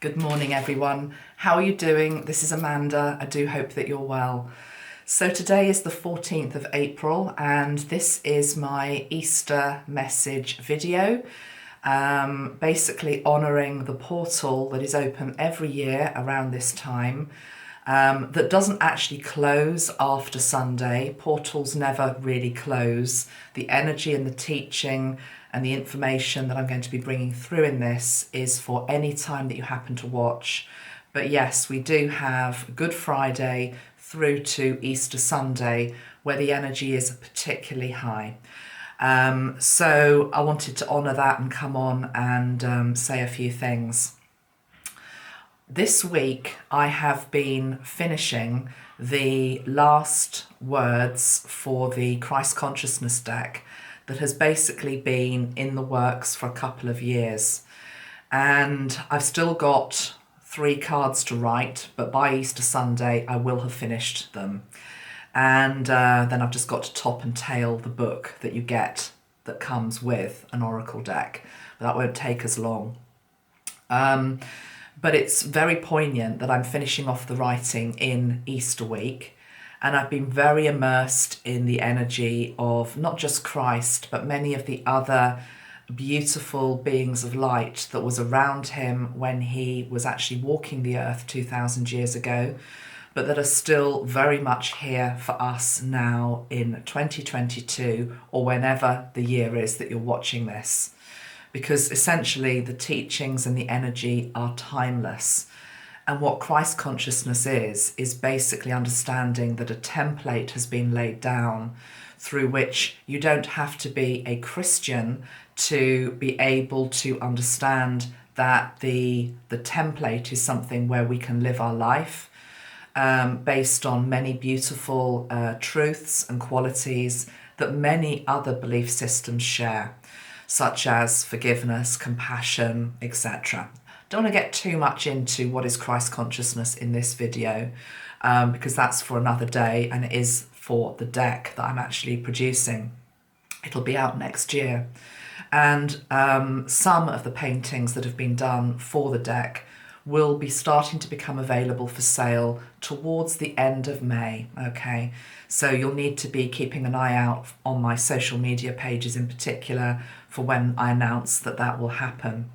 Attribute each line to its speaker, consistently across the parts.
Speaker 1: Good morning, everyone. How are you doing? This is Amanda. I do hope that you're well. So today is the 14th of April, and this is my Easter message video, basically honouring the portal that is open every year around this time, that doesn't actually close after Sunday. Portals never really close. The energy and the teaching and the information that I'm going to be bringing through in this is for any time that you happen to watch. But yes, we do have Good Friday through to Easter Sunday, where the energy is particularly high. So I wanted to honour that and come on and say a few things. This week I have been finishing the last words for the Christ Consciousness deck that has basically been in the works for a couple of years. And I've still got 3 cards to write, but by Easter Sunday I will have finished them. And then I've just got to top and tail the book that you get that comes with an oracle deck. But that won't take as long. But it's very poignant that I'm finishing off the writing in Easter week. And I've been very immersed in the energy of not just Christ, but many of the other beautiful beings of light that was around him when he was actually walking the earth 2,000 years ago, but that are still very much here for us now in 2022, or whenever the year is that you're watching this. Because essentially the teachings and the energy are timeless. And what Christ consciousness is basically understanding that a template has been laid down through which you don't have to be a Christian to be able to understand that the template is something where we can live our life based on many beautiful truths and qualities that many other belief systems share, such as forgiveness, compassion, etc. Don't want to get too much into what is Christ consciousness in this video because that's for another day, and it is for the deck that I'm actually producing. It'll be out next year. And some of the paintings that have been done for the deck will be starting to become available for sale towards the end of May, okay? So you'll need to be keeping an eye out on my social media pages in particular for when I announce that that will happen.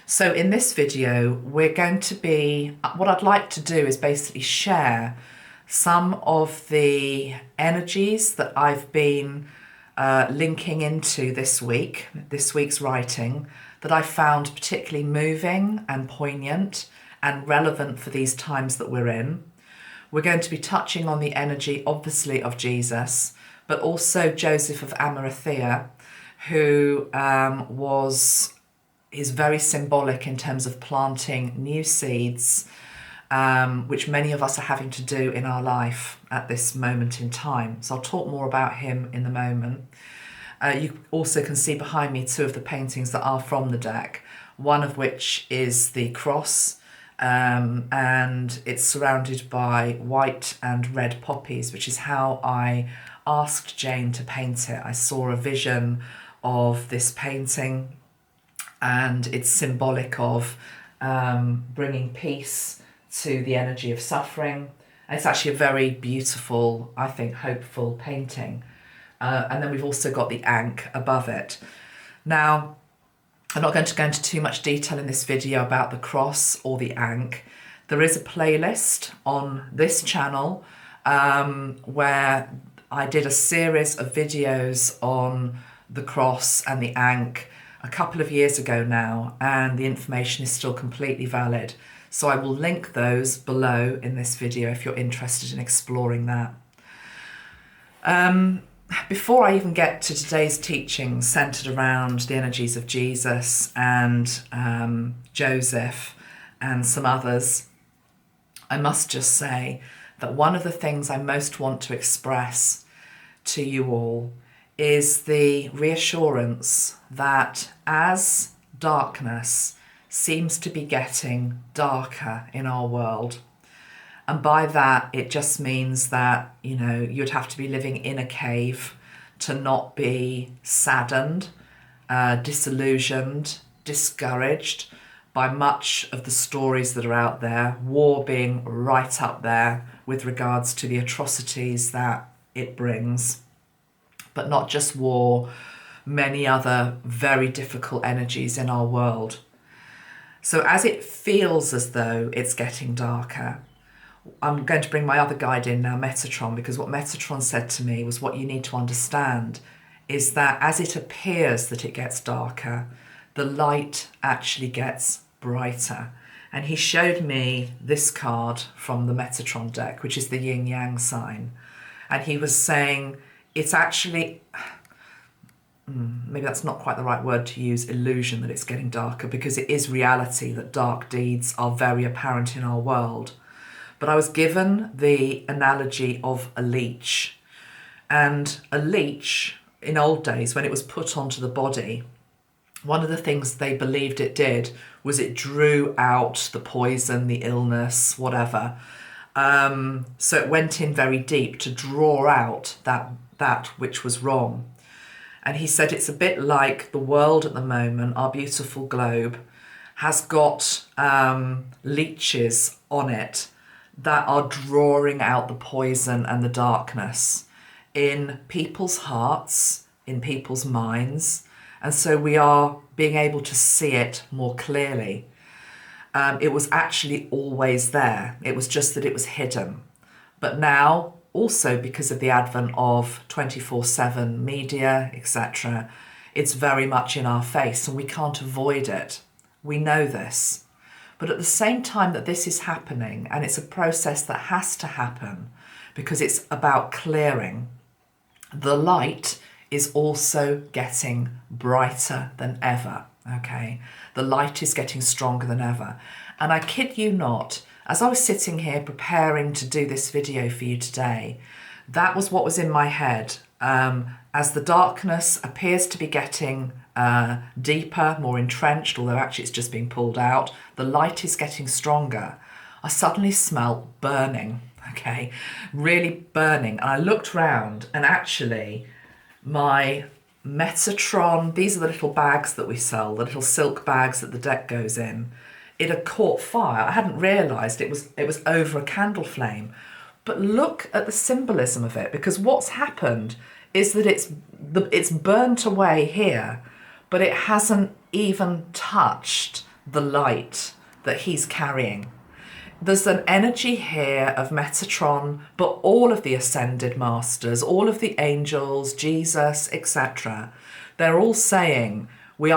Speaker 1: So in this video, we're going to be, what I'd like to do is basically share some of the energies that I've been linking into this week's writing, that I found particularly moving and poignant and relevant for these times that we're in. We're going to be touching on the energy, obviously, of Jesus, but also Joseph of Arimathea, who is very symbolic in terms of planting new seeds, which many of us are having to do in our life at this moment in time. So I'll talk more about him in a moment. You also can see behind me 2 of the paintings that are from the deck, one of which is the cross, and it's surrounded by white and red poppies, which is how I asked Jane to paint it. I saw a vision of this painting, and it's symbolic of bringing peace to the energy of suffering. And it's actually a very beautiful, I think, hopeful painting. And then we've also got the ankh above it. Now, I'm not going to go into too much detail in this video about the cross or the ankh. There is a playlist on this channel where I did a series of videos on the cross and the ankh a couple of years ago now, and the information is still completely valid. So I will link those below in this video if you're interested in exploring that. Before I even get to today's teaching centered around the energies of Jesus and Joseph and some others, I must just say that one of the things I most want to express to you all is the reassurance that as darkness seems to be getting darker in our world, and by that it just means that, you know, you'd have to be living in a cave to not be saddened, disillusioned, discouraged by much of the stories that are out there, war being right up there with regards to the atrocities that it brings. But not just war, many other very difficult energies in our world. So as it feels as though it's getting darker, I'm going to bring my other guide in now, Metatron, because what Metatron said to me was what you need to understand is that as it appears that it gets darker, the light actually gets brighter. And he showed me this card from the Metatron deck, which is the yin yang sign. And he was saying it's actually, maybe that's not quite the right word to use, illusion that it's getting darker, because it is reality that dark deeds are very apparent in our world. But I was given the analogy of a leech. And a leech, in old days, when it was put onto the body, one of the things they believed it did was it drew out the poison, the illness, whatever. So it went in very deep to draw out that which was wrong. And he said it's a bit like the world at the moment, our beautiful globe, has got leeches on it that are drawing out the poison and the darkness in people's hearts, in people's minds. And so we are being able to see it more clearly. It was actually always there. It was just that it was hidden. But now, also because of the advent of 24/7 media, etc., it's very much in our face and we can't avoid it. We know this. But at the same time that this is happening, and it's a process that has to happen because it's about clearing, the light is also getting brighter than ever, okay? The light is getting stronger than ever. And I kid you not, as I was sitting here preparing to do this video for you today, that was what was in my head. As the darkness appears to be getting deeper, more entrenched, although actually it's just being pulled out, the light is getting stronger. I suddenly smelt burning, okay? Really burning. And I looked round and actually my Metatron, these are the little bags that we sell, the little silk bags that the deck goes in. It had caught fire. I hadn't realised it was over a candle flame. But look at the symbolism of it, because what's happened is that it's burnt away here, but it hasn't even touched the light that he's carrying. There's an energy here of Metatron, but all of the ascended masters, all of the angels, Jesus, etc., they're all saying the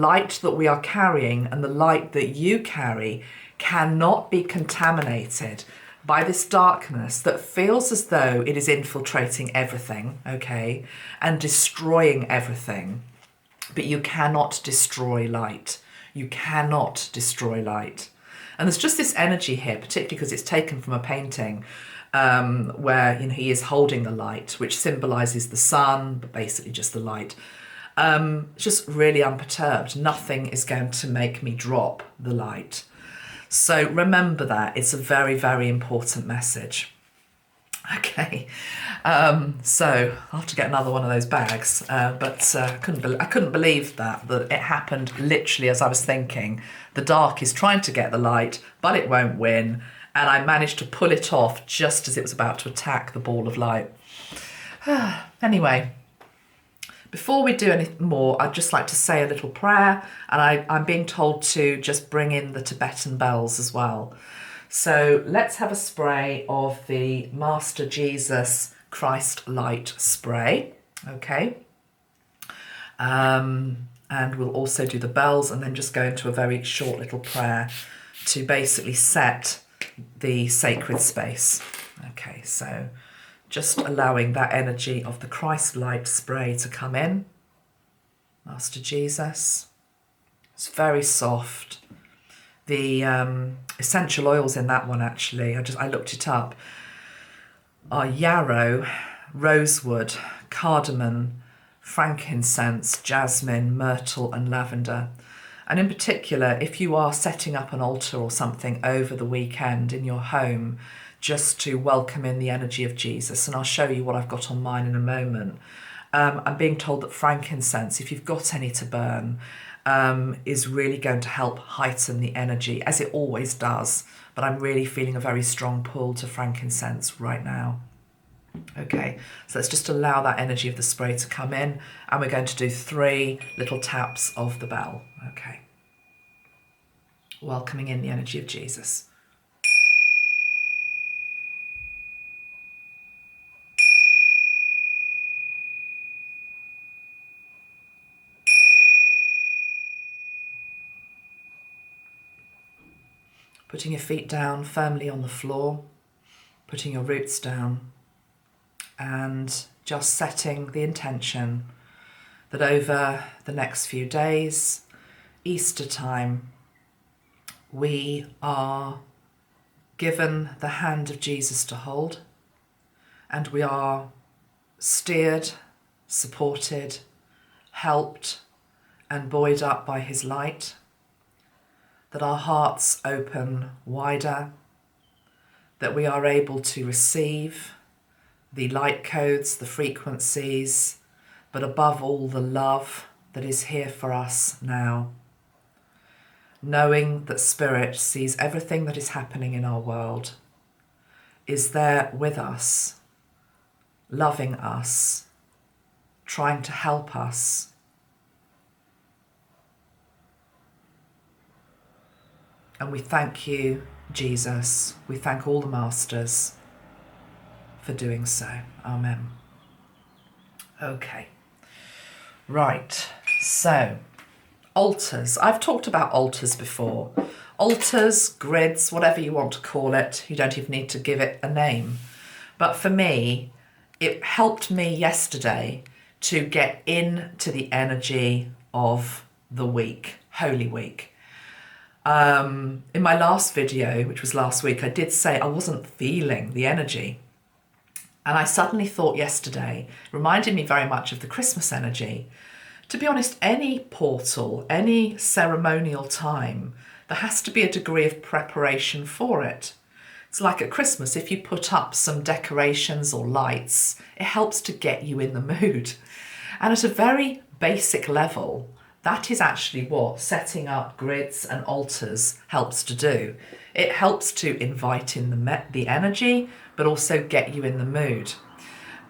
Speaker 1: light that we are carrying and the light that you carry cannot be contaminated by this darkness that feels as though it is infiltrating everything, okay, and destroying everything. But you cannot destroy light. You cannot destroy light. And there's just this energy here, particularly because it's taken from a painting where he is holding the light, which symbolises the sun, but basically just the light. Just really unperturbed. Nothing is going to make me drop the light. So remember that. It's a very, very important message. Okay, so I'll have to get another one of those bags, but I couldn't believe that it happened literally as I was thinking. The dark is trying to get the light, but it won't win, and I managed to pull it off just as it was about to attack the ball of light. Anyway, before we do any more, I'd just like to say a little prayer, and I'm being told to just bring in the Tibetan bells as well. So let's have a spray of the Master Jesus Christ Light spray, okay? And we'll also do the bells and then just go into a very short little prayer to basically set the sacred space. Okay, so just allowing that energy of the Christ Light spray to come in. Master Jesus, it's very soft. The essential oils in that one, actually, I looked it up, are yarrow, rosewood, cardamom, frankincense, jasmine, myrtle and lavender. And in particular, if you are setting up an altar or something over the weekend in your home, just to welcome in the energy of Jesus, and I'll show you what I've got on mine in a moment. I'm being told that frankincense, if you've got any to burn, is really going to help heighten the energy, as it always does. But I'm really feeling a very strong pull to frankincense right now. Okay, so let's just allow that energy of the spray to come in, and we're going to do 3 little taps of the bell. Okay, welcoming in the energy of Jesus. Putting your feet down firmly on the floor, putting your roots down, and just setting the intention that over the next few days, Easter time, we are given the hand of Jesus to hold, and we are steered, supported, helped, and buoyed up by his light, that our hearts open wider, that we are able to receive the light codes, the frequencies, but above all the love that is here for us now. Knowing that Spirit sees everything that is happening in our world, is there with us, loving us, trying to help us. And we thank you, Jesus. We thank all the masters for doing so. Amen. Okay. Right. So, altars. I've talked about altars before. Altars, grids, whatever you want to call it. You don't even need to give it a name. But for me, it helped me yesterday to get into the energy of the week, Holy Week. In my last video, which was last week, I did say I wasn't feeling the energy. And I suddenly thought yesterday, reminded me very much of the Christmas energy. To be honest, any portal, any ceremonial time, there has to be a degree of preparation for it. It's like at Christmas, if you put up some decorations or lights, it helps to get you in the mood. And at a very basic level, that is actually what setting up grids and altars helps to do. It helps to invite in the energy, but also get you in the mood.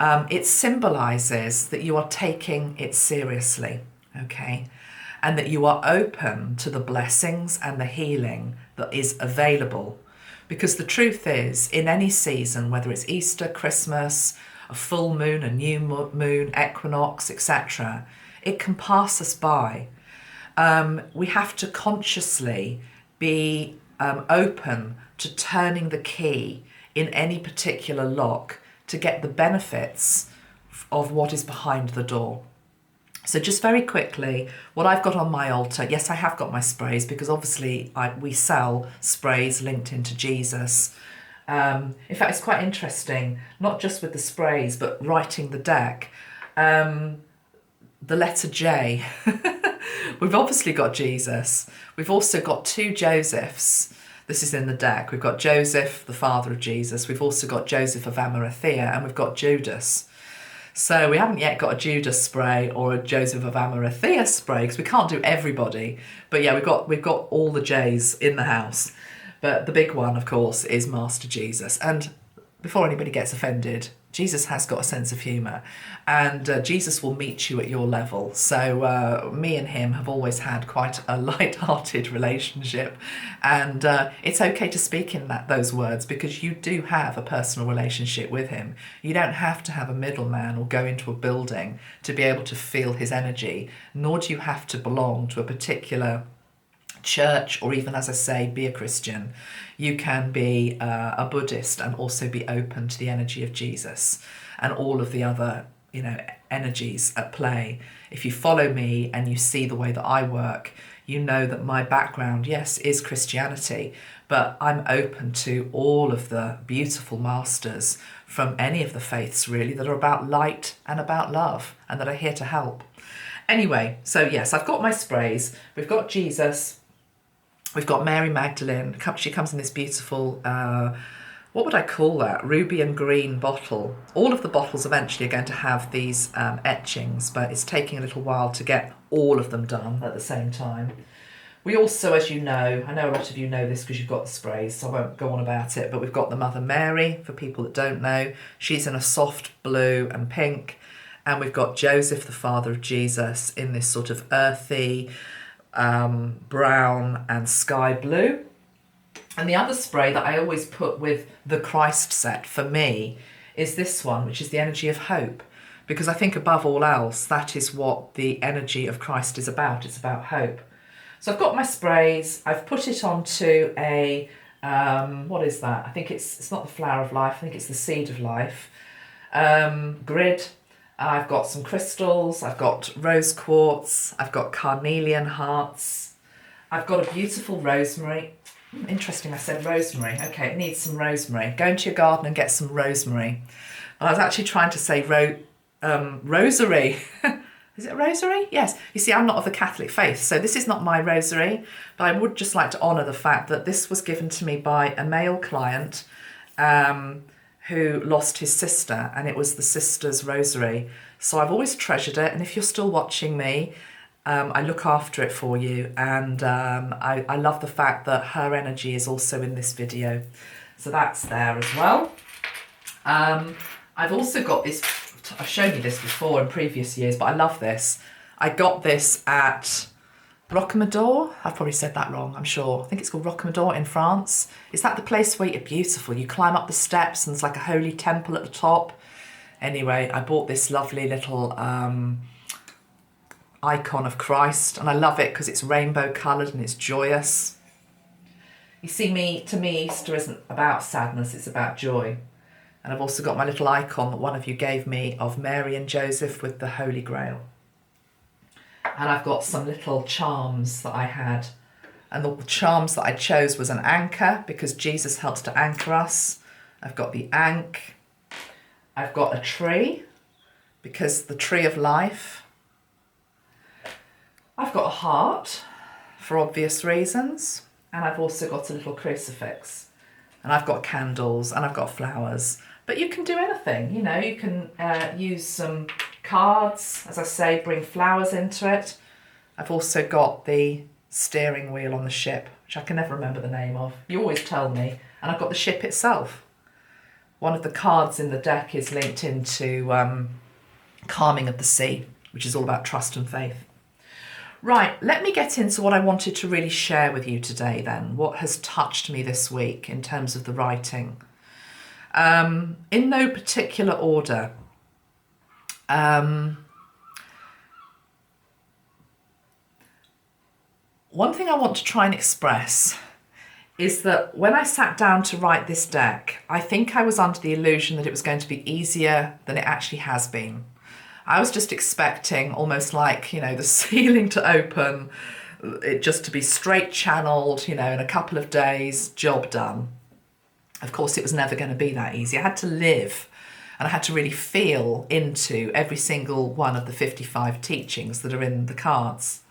Speaker 1: It symbolises that you are taking it seriously, okay? And that you are open to the blessings and the healing that is available. Because the truth is, in any season, whether it's Easter, Christmas, a full moon, a new moon, equinox, etc., it can pass us by. We have to consciously be open to turning the key in any particular lock to get the benefits of what is behind the door. So just very quickly, what I've got on my altar, yes, I have got my sprays because obviously we sell sprays linked into Jesus. In fact, it's quite interesting, not just with the sprays, but writing the deck. The letter J. We've obviously got Jesus. We've also got 2 Josephs. This is in the deck. We've got Joseph, the father of Jesus. We've also got Joseph of Arimathea, and we've got Judas. So we haven't yet got a Judas spray or a Joseph of Arimathea spray because we can't do everybody. But yeah, we've got all the J's in the house. But the big one, of course, is Master Jesus. And before anybody gets offended, Jesus has got a sense of humour, and Jesus will meet you at your level. So me and him have always had quite a light-hearted relationship, and it's okay to speak in those words because you do have a personal relationship with him. You don't have to have a middleman or go into a building to be able to feel his energy, nor do you have to belong to a particular church or even, as I say, be a Christian. You can be a Buddhist and also be open to the energy of Jesus and all of the other, energies at play. If you follow me and you see the way that I work, you know that my background, yes, is Christianity, but I'm open to all of the beautiful masters from any of the faiths really that are about light and about love and that are here to help. Anyway, so yes, I've got my sprays. We've got Jesus. We've got Mary Magdalene. She comes in this beautiful what would I call that? Ruby and green bottle. All of the bottles eventually are going to have these etchings, but it's taking a little while to get all of them done at the same time. We also, as you know, I know a lot of you know this because you've got the sprays, so I won't go on about it, but we've got the Mother Mary, for people that don't know. She's in a soft blue and pink, and we've got Joseph, the father of Jesus, in this sort of earthy brown and sky blue. And the other spray that I always put with the Christ set for me is this one, which is the energy of hope. Because I think above all else, that is what the energy of Christ is about. It's about hope. So I've got my sprays. I've put it onto a, what is that? I think it's not the flower of life. I think it's the seed of life. Grid. I've got some crystals. I've got rose quartz. I've got carnelian hearts. I've got a beautiful rosemary. Interesting, I said rosemary. Okay, it needs some rosemary. Go into your garden and get some rosemary. I was actually trying to say rosary. Is it a rosary? Yes. You see, I'm not of the Catholic faith, so this is not my rosary, but I would just like to honour the fact that this was given to me by a male client who lost his sister, and it was the sister's rosary. So I've always treasured it, and if you're still watching me, I look after it for you, and I love the fact that her energy is also in this video. So that's there as well. I've also got this, I've shown you this before in previous years, but I love this. I got this at Rocamadour. I've probably said that wrong, I'm sure. I think it's called Rocamadour in France. Is that the place where you're beautiful? You climb up the steps and there's like a holy temple at the top. Anyway, I bought this lovely little icon of Christ, and I love it because it's rainbow coloured and it's joyous. You see, to me, Easter isn't about sadness, it's about joy. And I've also got my little icon that one of you gave me of Mary and Joseph with the Holy Grail. And I've got some little charms that I had. And the charms that I chose was an anchor, because Jesus helps to anchor us. I've got the ankh. I've got a tree, because the tree of life. I've got a heart, for obvious reasons. And I've also got a little crucifix. And I've got candles, and I've got flowers. But you can do anything, you know, you can use some cards, as I say, bring flowers into it. I've also got the steering wheel on the ship, which I can never remember the name of. You always tell me. And I've got the ship itself. One of the cards in the deck is linked into calming of the sea, which is all about trust and faith. Right, let me get into what I wanted to really share with you today then, what has touched me this week in terms of the writing. In no particular order. One thing I want to try and express is that when I sat down to write this deck, I think I was under the illusion that it was going to be easier than it actually has been. I was just expecting almost like, you know, the ceiling to open, it just to be straight channeled, you know, in a couple of days, job done. Of course, it was never going to be that easy. I had to live, and I had to really feel into every single one of the 55 teachings that are in the cards.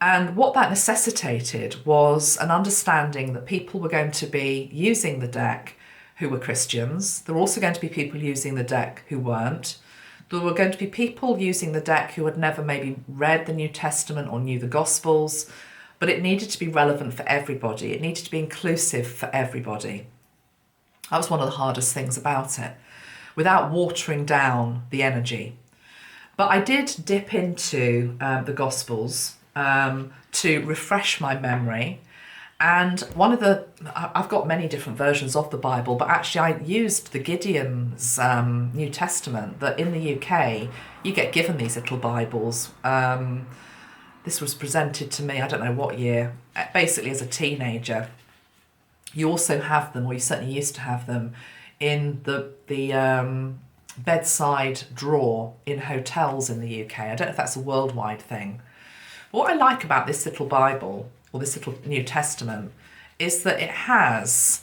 Speaker 1: And what that necessitated was an understanding that people were going to be using the deck who were Christians. There were also going to be people using the deck who weren't. There were going to be people using the deck who had never maybe read the New Testament or knew the Gospels, but it needed to be relevant for everybody. It needed to be inclusive for everybody. That was one of the hardest things about it, without watering down the energy. But I did dip into the Gospels to refresh my memory. And I've got many different versions of the Bible, but actually I used the Gideon's New Testament, that in the UK, you get given these little Bibles. This was presented to me, I don't know what year, basically as a teenager. You also have them, or you certainly used to have them, in the bedside drawer in hotels in the UK. I don't know if that's a worldwide thing. What I like about this little Bible, or this little New Testament, is that it has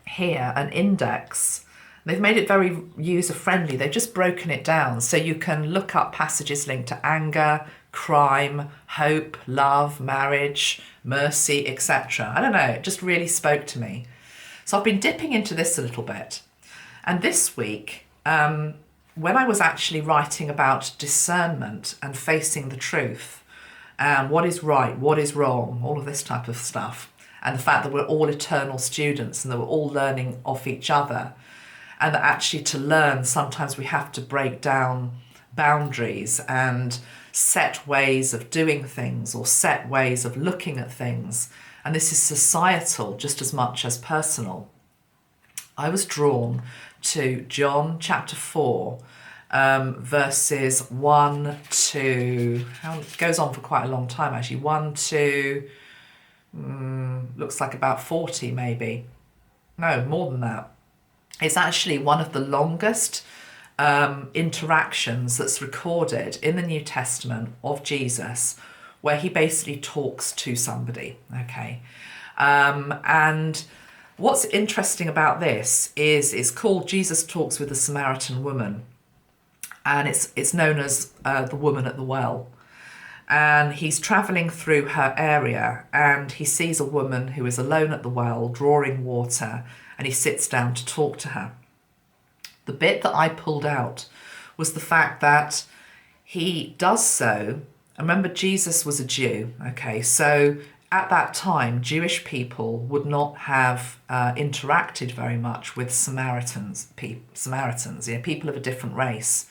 Speaker 1: here an index. They've made it very user-friendly. They've just broken it down so you can look up passages linked to anger, crime, hope, love, marriage, mercy, etc. I don't know, it just really spoke to me. So I've been dipping into this a little bit. And this week, when I was actually writing about discernment and facing the truth, and what is right, what is wrong, all of this type of stuff, and the fact that we're all eternal students and that we're all learning off each other, and that actually to learn, sometimes we have to break down boundaries and set ways of doing things or set ways of looking at things. And this is societal just as much as personal. I was drawn to John chapter 4, verses 1 to, it goes on for quite a long time actually, 1 to, looks like about 40 maybe. No, more than that. It's actually one of the longest interactions that's recorded in the New Testament of Jesus, where he basically talks to somebody, okay? And what's interesting about this is it's called Jesus Talks with a Samaritan Woman, and it's known as the woman at the well. And he's travelling through her area and he sees a woman who is alone at the well, drawing water, and he sits down to talk to her. The bit that I pulled out was the fact that he does so. Remember, Jesus was a Jew, okay? So at that time, Jewish people would not have interacted very much with Samaritans, people of a different race.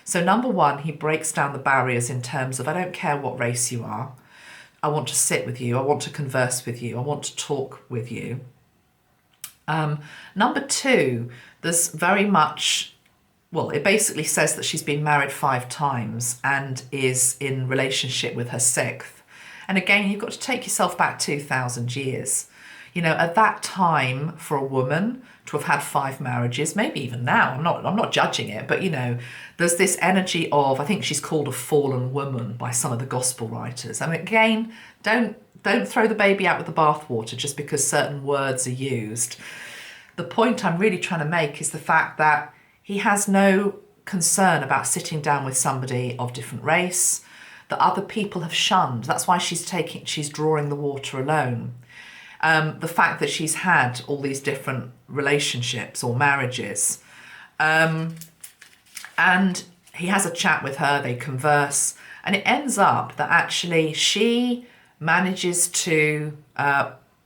Speaker 1: So number one, he breaks down the barriers in terms of, I don't care what race you are. I want to sit with you. I want to converse with you. I want to talk with you. Number two, there's very much, well, it basically says that she's been married 5 times and is in relationship with her 6th. And again, you've got to take yourself back 2,000 years. You know, at that time, for a woman to have had 5 marriages, maybe even now, I'm not judging it, but you know, there's this energy of, I think she's called a fallen woman by some of the gospel writers. I mean, again, don't throw the baby out with the bathwater just because certain words are used. The point I'm really trying to make is the fact that he has no concern about sitting down with somebody of different race that other people have shunned. That's why she's drawing the water alone. The fact that she's had all these different relationships or marriages. And he has a chat with her, they converse, and it ends up that actually she manages to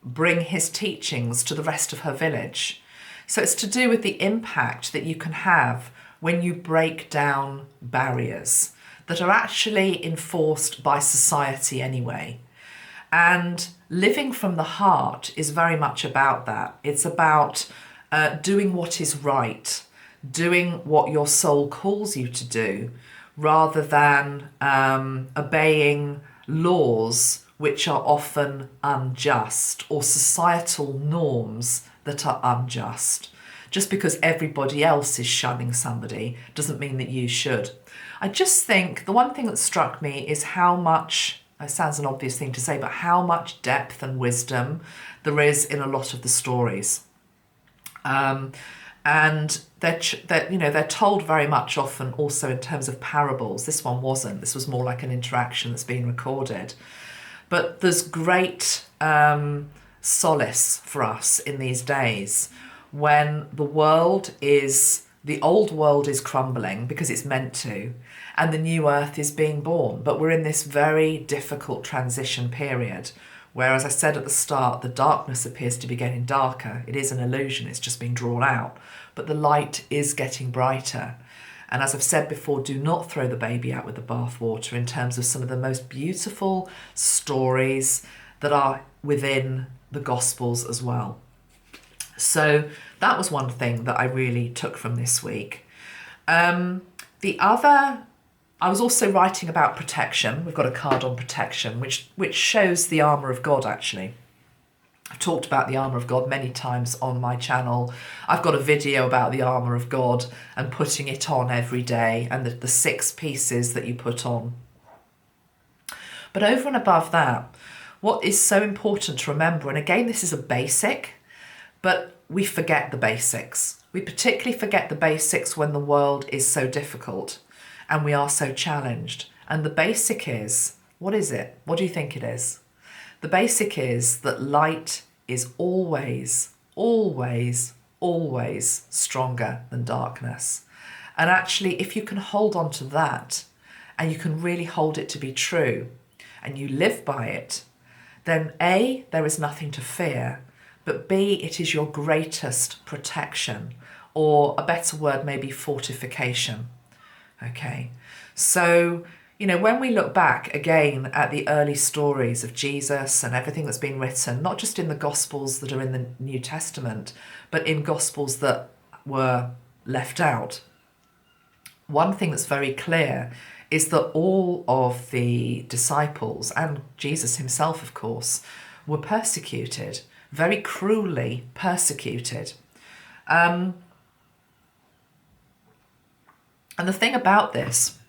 Speaker 1: bring his teachings to the rest of her village. So it's to do with the impact that you can have when you break down barriers that are actually enforced by society anyway. And living from the heart is very much about that. It's about doing what is right, doing what your soul calls you to do, rather than obeying laws which are often unjust, or societal norms that are unjust. Just because everybody else is shunning somebody doesn't mean that you should. I just think the one thing that struck me is how much, it sounds an obvious thing to say, but how much depth and wisdom there is in a lot of the stories. And they're told very much often also in terms of parables. This one wasn't. This was more like an interaction that's being recorded. But there's great solace for us in these days when the old world is crumbling because it's meant to, and the new earth is being born. But we're in this very difficult transition period where, as I said at the start, the darkness appears to be getting darker. It is an illusion, it's just being drawn out. But the light is getting brighter. And as I've said before, do not throw the baby out with the bathwater in terms of some of the most beautiful stories that are within the Gospels as well. So that was one thing that I really took from this week. The other, I was also writing about protection. We've got a card on protection, which shows the armour of God, actually. I've talked about the armour of God many times on my channel. I've got a video about the armour of God and putting it on every day, and the 6 pieces that you put on. But over and above that, what is so important to remember, and again, this is a basic, but we forget the basics. We particularly forget the basics when the world is so difficult and we are so challenged. And the basic is, what is it? What do you think it is? The basic is that light is always, always, always stronger than darkness. And actually, if you can hold on to that, and you can really hold it to be true, and you live by it, then A, there is nothing to fear, but B, it is your greatest protection, or a better word, maybe fortification. Okay, so, when we look back again at the early stories of Jesus and everything that's been written, not just in the Gospels that are in the New Testament, but in Gospels that were left out, one thing that's very clear is that all of the disciples, and Jesus himself, of course, were persecuted, very cruelly persecuted. And the thing about this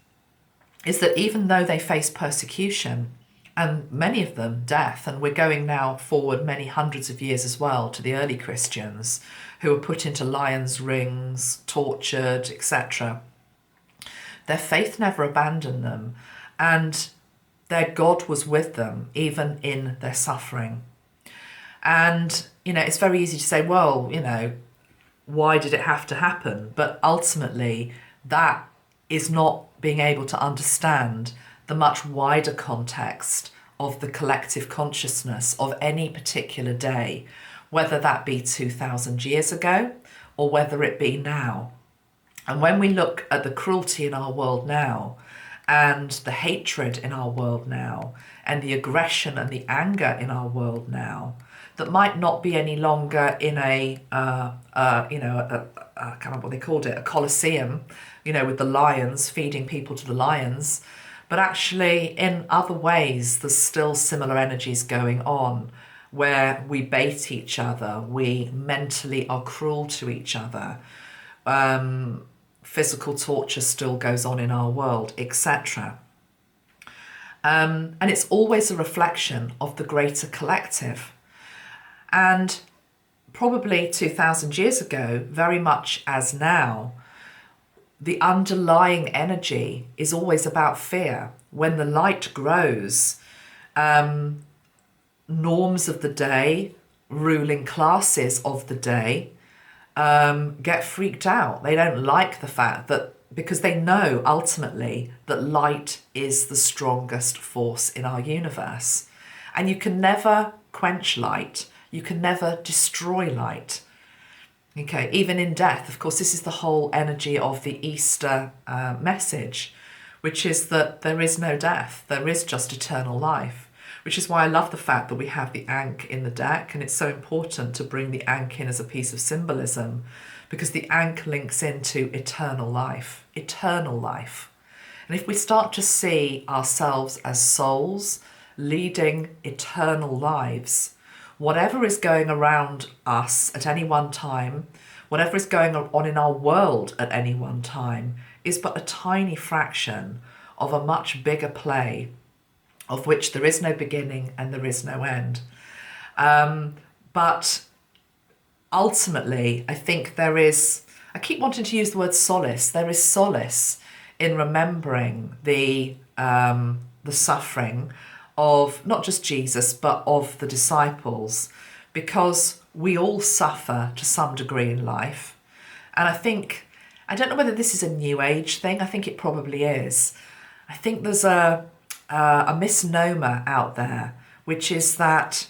Speaker 1: is that even though they faced persecution, and many of them death, and we're going now forward many hundreds of years as well to the early Christians who were put into lions' rings, tortured, etc., their faith never abandoned them, and their God was with them even in their suffering. And, it's very easy to say, well, why did it have to happen? But ultimately, that is not being able to understand the much wider context of the collective consciousness of any particular day, whether that be 2,000 years ago or whether it be now. And when we look at the cruelty in our world now, and the hatred in our world now, and the aggression and the anger in our world now, that might not be any longer in a kind of what they called it, a Colosseum, with the lions feeding people to the lions, but actually in other ways, there's still similar energies going on, where we bait each other, we mentally are cruel to each other. Physical torture still goes on in our world, etc. And it's always a reflection of the greater collective. And probably 2,000 years ago, very much as now, the underlying energy is always about fear. When the light grows, norms of the day, ruling classes of the day, get freaked out. They don't like the fact that, because they know ultimately that light is the strongest force in our universe. And you can never quench light. You can never destroy light. Okay, even in death, of course, this is the whole energy of the Easter message, which is that there is no death. There is just eternal life. Which is why I love the fact that we have the ankh in the deck, and it's so important to bring the ankh in as a piece of symbolism, because the ankh links into eternal life, eternal life. And if we start to see ourselves as souls leading eternal lives, whatever is going around us at any one time, whatever is going on in our world at any one time, is but a tiny fraction of a much bigger play, of which there is no beginning and there is no end. But ultimately, I think I keep wanting to use the word solace. There is solace in remembering the suffering of not just Jesus, but of the disciples, because we all suffer to some degree in life. And I don't know whether this is a new age thing. I think it probably is. I think there's a misnomer out there, which is that,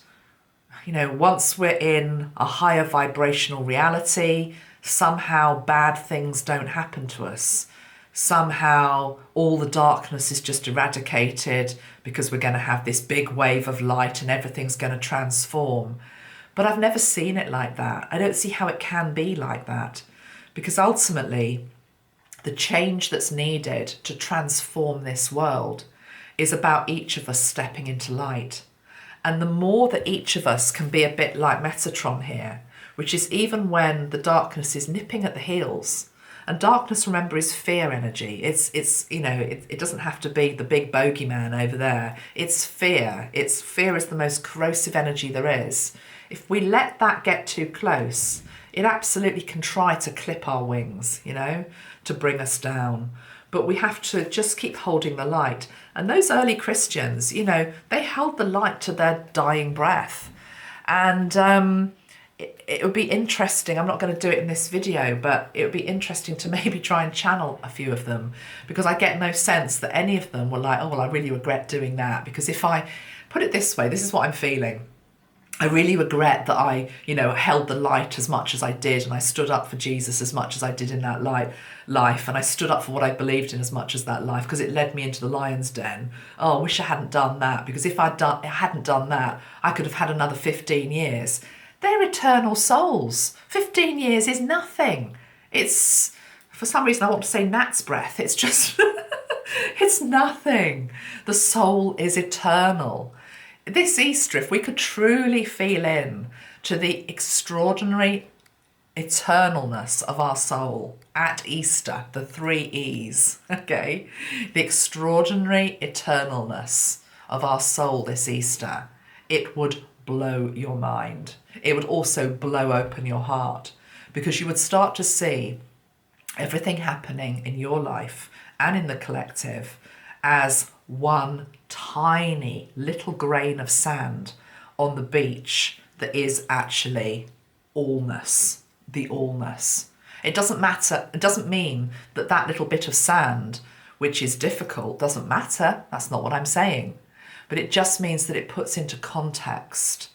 Speaker 1: once we're in a higher vibrational reality, somehow bad things don't happen to us. Somehow all the darkness is just eradicated because we're going to have this big wave of light and everything's going to transform. But I've never seen it like that. I don't see how it can be like that, because ultimately the change that's needed to transform this world is about each of us stepping into light. And the more that each of us can be a bit like Metatron here, which is even when the darkness is nipping at the heels, and darkness, remember, is fear energy. It doesn't have to be the big bogeyman over there. It's fear. Fear is the most corrosive energy there is. If we let that get too close, it absolutely can try to clip our wings, to bring us down. But we have to just keep holding the light. And those early Christians, they held the light to their dying breath. And it would be interesting. I'm not going to do it in this video, but it would be interesting to maybe try and channel a few of them, because I get no sense that any of them were like, oh, well, I really regret doing that. Because if I put it this way, this is what I'm feeling. I really regret that I, held the light as much as I did, and I stood up for Jesus as much as I did in that life, and I stood up for what I believed in as much as that life, because it led me into the lion's den. Oh, I wish I hadn't done that, because if I hadn't done that, I could have had another 15 years. They're eternal souls. 15 years is nothing. It's, for some reason, I want to say gnat's breath. It's just, it's nothing. The soul is eternal. This Easter, if we could truly feel in to the extraordinary eternalness of our soul at Easter, the 3 E's, okay? The extraordinary eternalness of our soul this Easter, it would blow your mind. It would also blow open your heart, because you would start to see everything happening in your life and in the collective as one tiny little grain of sand on the beach that is actually allness, the allness. It doesn't matter. It doesn't mean that that little bit of sand, which is difficult, doesn't matter. That's not what I'm saying. But it just means that it puts into context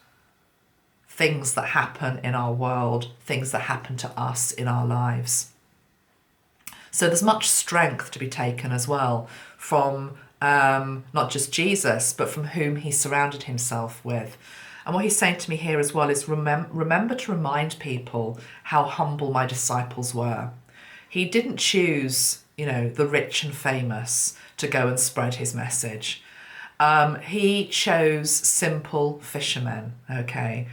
Speaker 1: things that happen in our world, things that happen to us in our lives. So there's much strength to be taken as well from not just Jesus, but from whom he surrounded himself with. And what he's saying to me here as well is remember to remind people how humble my disciples were. He didn't choose, the rich and famous to go and spread his message. He chose simple fishermen, okay?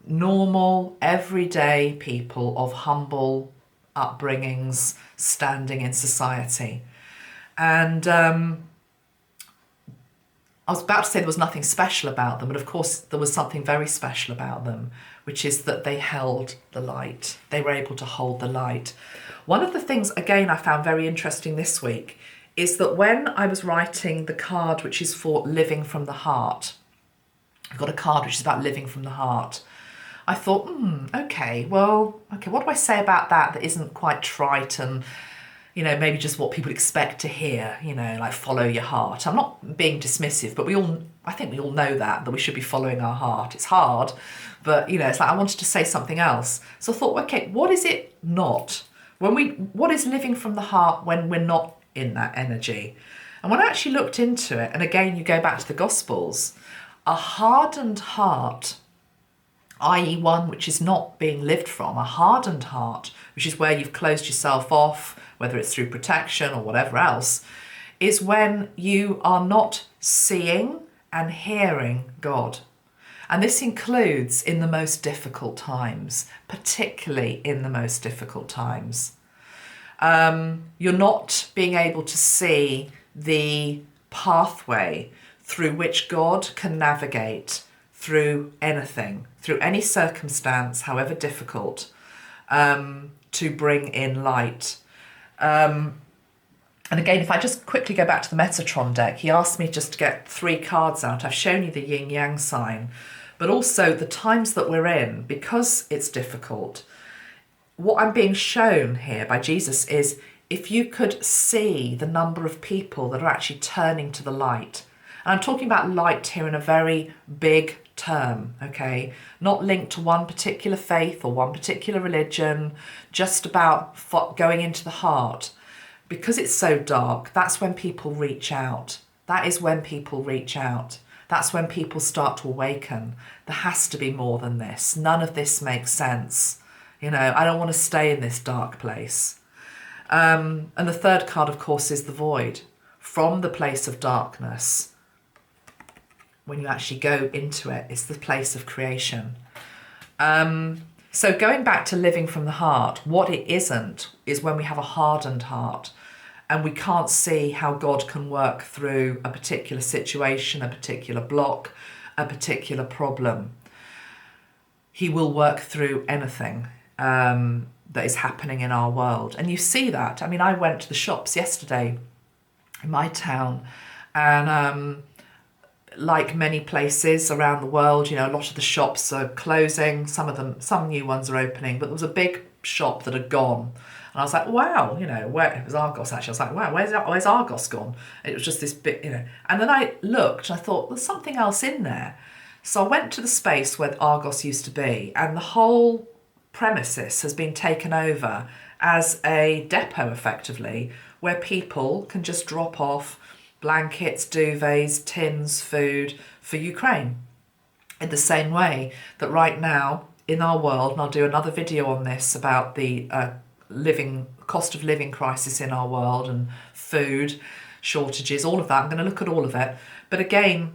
Speaker 1: Normal, everyday people of humble upbringings, standing in society. And I was about to say there was nothing special about them, but of course there was something very special about them, which is that they held the light. They were able to hold the light. One of the things, again, I found very interesting this week is that when I was writing the card, which is for living from the heart, I've got a card which is about living from the heart. I thought, okay, what do I say about that isn't quite trite and, maybe just what people expect to hear, like follow your heart. I'm not being dismissive, but I think we all know that we should be following our heart. It's hard, but, it's like I wanted to say something else. So I thought, okay, what is it not? What is living from the heart when we're not in that energy? And when I actually looked into it, and again, you go back to the Gospels, a hardened heart, i.e. one which is not being lived from, a hardened heart, which is where you've closed yourself off, whether it's through protection or whatever else, is when you are not seeing and hearing God. And this includes in the most difficult times, particularly in the most difficult times. You're not being able to see the pathway through which God can navigate through anything, through any circumstance, however difficult, to bring in light. And again, if I just quickly go back to the Metatron deck, he asked me just to get 3 cards out. I've shown you the yin-yang sign, but also the times that we're in, because it's difficult. What I'm being shown here by Jesus is if you could see the number of people that are actually turning to the light. And I'm talking about light here in a very big term, okay? Not linked to one particular faith or one particular religion, just about going into the heart. Because it's so dark, that's when people reach out. That is when people reach out. That's when people start to awaken. There has to be more than this. None of this makes sense. I don't want to stay in this dark place. And the third card, of course, is the void. From the place of darkness, when you actually go into it, it's the place of creation. So going back to living from the heart, what it isn't is when we have a hardened heart and we can't see how God can work through a particular situation, a particular block, a particular problem. He will work through anything that is happening in our world. And you see that. I mean, I went to the shops yesterday in my town and like many places around the world, you know, a lot of the shops are closing, some new ones are opening, but there was a big shop that had gone. And I was like, wow, you know, where it was Argos actually. I was like, wow, where's Argos gone? And it was just this bit, you know. And then I looked and I thought, there's something else in there. So I went to the space where Argos used to be, and the whole premises has been taken over as a depot, effectively, where people can just drop off blankets, duvets, tins, food for Ukraine. In the same way that right now in our world, and I'll do another video on this about the cost of living crisis in our world and food shortages, all of that. I'm going to look at all of it. But again,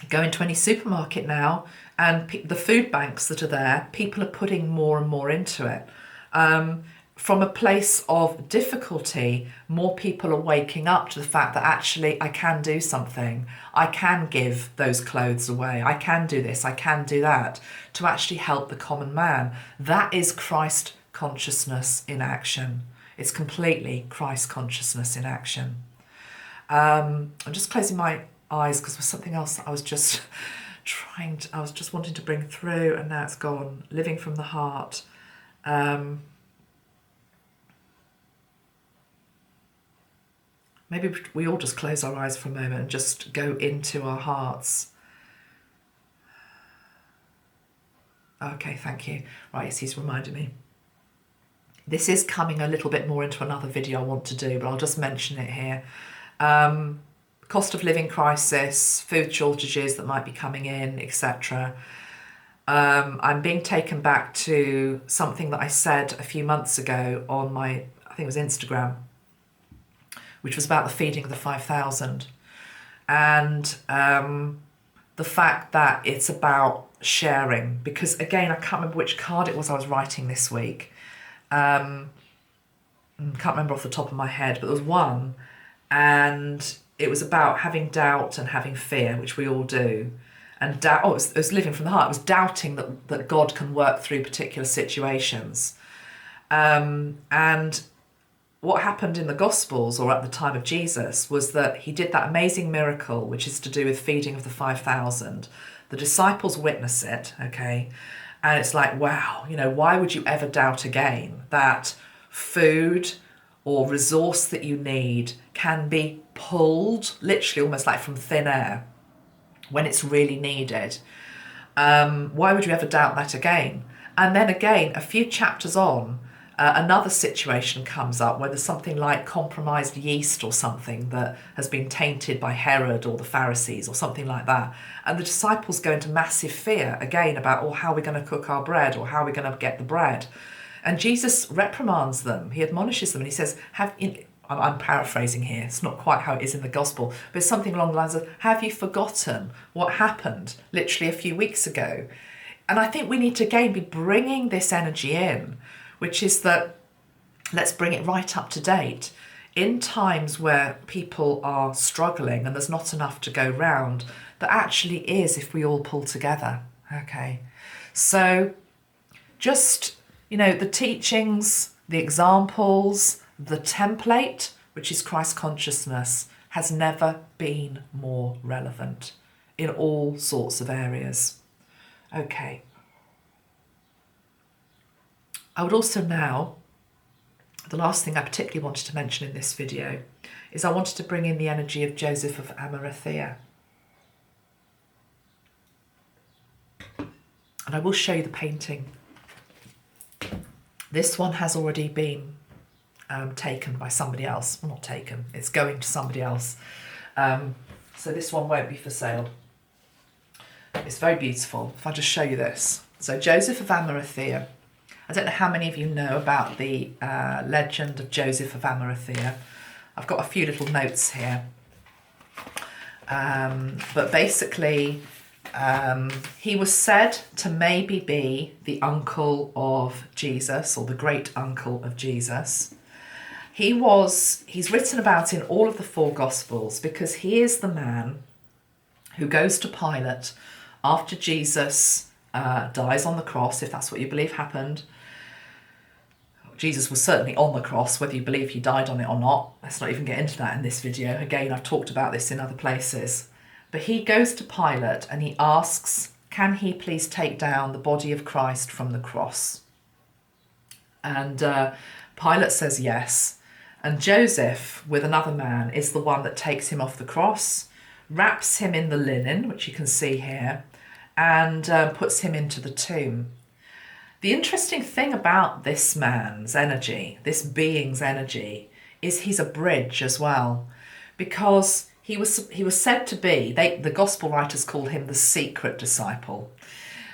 Speaker 1: go into any supermarket now and the food banks that are there, people are putting more and more into it. From a place of difficulty, more people are waking up to the fact that actually I can do something. I can give those clothes away. I can do this. I can do that to actually help the common man. That is Christ consciousness in action. It's completely Christ consciousness in action. I'm just closing my eyes because there's something else that I was just wanting to bring through, and now it's gone. Living from the heart. Maybe we all just close our eyes for a moment and just go into our hearts. Okay, thank you. Right, yes, he's reminded me. This is coming a little bit more into another video I want to do, but I'll just mention it here. Cost of living crisis, food shortages that might be coming in, etc. I'm being taken back to something that I said a few months ago on my, I think it was Instagram, which was about the feeding of the 5,000. And the fact that it's about sharing, because again, I can't remember which card it was I was writing this week. Can't remember off the top of my head, but there was one, and it was about having doubt and having fear, which we all do. And doubt, it was living from the heart. It was doubting that God can work through particular situations. And what happened in the Gospels, or at the time of Jesus, was that he did that amazing miracle, which is to do with feeding of the 5,000. The disciples witness it, okay? And it's like, wow, you know, why would you ever doubt again that food or resource that you need can be pulled, literally almost like from thin air, when it's really needed? Why would you ever doubt that again? And then again, a few chapters on, another situation comes up where there's something like compromised yeast or something that has been tainted by Herod or the Pharisees or something like that. And the disciples go into massive fear again about, oh, how are we going to cook our bread, or how are we going to get the bread? And Jesus reprimands them. He admonishes them and he says, I'm paraphrasing here, it's not quite how it is in the gospel, but it's something along the lines of, have you forgotten what happened literally a few weeks ago? And I think we need to again be bringing this energy in, which is that let's bring it right up to date. In times where people are struggling and there's not enough to go round, there actually is if we all pull together, okay? So just, you know, the teachings, the examples, the template, which is Christ consciousness, has never been more relevant in all sorts of areas. Okay. I would also now, the last thing I particularly wanted to mention in this video is I wanted to bring in the energy of Joseph of Arimathea. And I will show you the painting. This one has already been taken by somebody else. Well, not taken, it's going to somebody else. So this one won't be for sale. It's very beautiful. If I just show you this. So Joseph of Arimathea. I don't know how many of you know about the legend of Joseph of Arimathea. I've got a few little notes here. But basically, he was said to maybe be the uncle of Jesus, or the great uncle of Jesus. He's written about in all of the four Gospels because he is the man who goes to Pilate after Jesus dies on the cross, if that's what you believe happened. Jesus was certainly on the cross, whether you believe he died on it or not. Let's not even get into that in this video. Again, I've talked about this in other places. But he goes to Pilate and he asks, can he please take down the body of Christ from the cross? And Pilate says yes. And Joseph, with another man, is the one that takes him off the cross, wraps him in the linen, which you can see here, and puts him into the tomb. The interesting thing about this man's energy, this being's energy, is he's a bridge as well, because he was said to be, the gospel writers call him the secret disciple,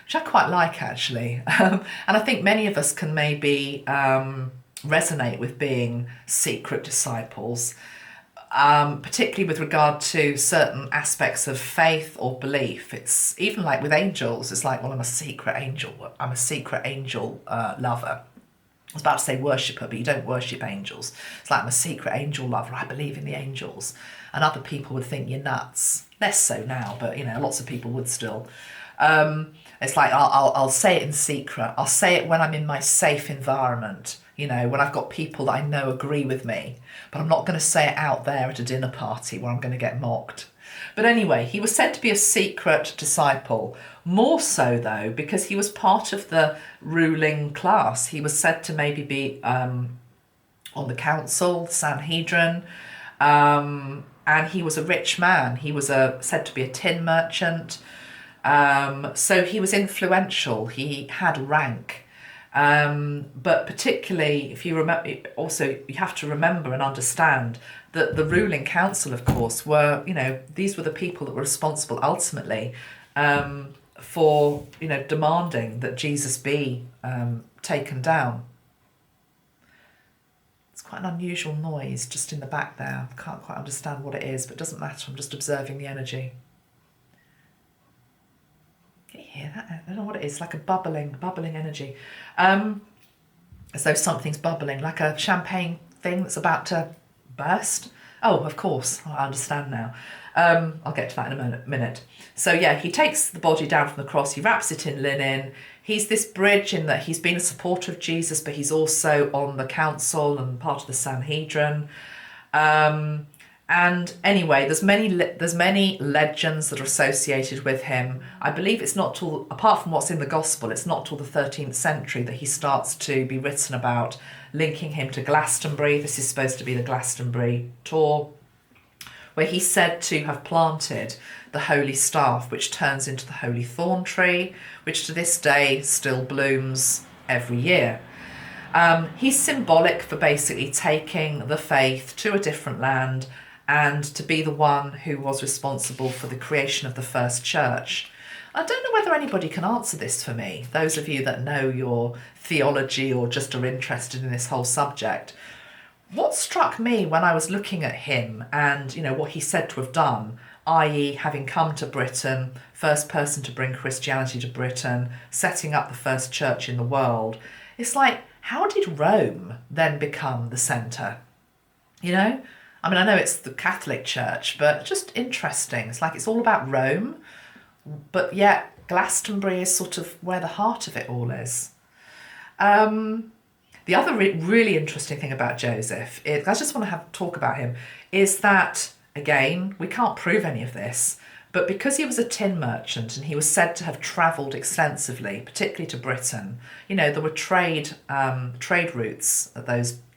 Speaker 1: which I quite like actually. And I think many of us can maybe resonate with being secret disciples, particularly with regard to certain aspects of faith or belief. It's even like with angels, it's like, well, I'm a secret angel lover. I was about to say worshipper, but you don't worship angels. It's like, I'm a secret angel lover, I believe in the angels. And other people would think you're nuts. Less so now, but lots of people would still. It's like, I'll say it in secret. I'll say it when I'm in my safe environment, when I've got people that I know agree with me. But I'm not going to say it out there at a dinner party where I'm going to get mocked. But anyway, he was said to be a secret disciple. More so, though, because he was part of the ruling class. He was said to maybe be on the council, Sanhedrin, and he was a rich man. He was said to be a tin merchant. So he was influential. He had rank. But particularly, if you remember, also you have to remember and understand that the ruling council, of course, were, these were the people that were responsible ultimately for, demanding that Jesus be taken down. It's quite an unusual noise just in the back there. I can't quite understand what it is, but it doesn't matter. I'm just observing the energy. Can you hear that? I don't know what it is. Like a bubbling energy. As though something's bubbling, like a champagne thing that's about to burst. Oh, of course. I understand now. I'll get to that in a minute. So yeah, he takes the body down from the cross. He wraps it in linen. He's this bridge in that he's been a supporter of Jesus, but he's also on the council and part of the Sanhedrin. And anyway, there's many legends that are associated with him. I believe it's not till, apart from what's in the gospel, it's not till the 13th century that he starts to be written about, linking him to Glastonbury. This is supposed to be the Glastonbury tour, where he's said to have planted the holy staff, which turns into the holy thorn tree, which to this day still blooms every year. He's symbolic for basically taking the faith to a different land and to be the one who was responsible for the creation of the first church. I don't know whether anybody can answer this for me, those of you that know your theology or just are interested in this whole subject. What struck me when I was looking at him and, what he said to have done, i.e. having come to Britain, first person to bring Christianity to Britain, setting up the first church in the world, it's like, how did Rome then become the centre? I mean, I know it's the Catholic Church, but just interesting. It's like it's all about Rome, but yet Glastonbury is sort of where the heart of it all is. The other really interesting thing about Joseph, I just want to talk about him, is that, again, we can't prove any of this, but because he was a tin merchant and he was said to have travelled extensively, particularly to Britain, there were trade routes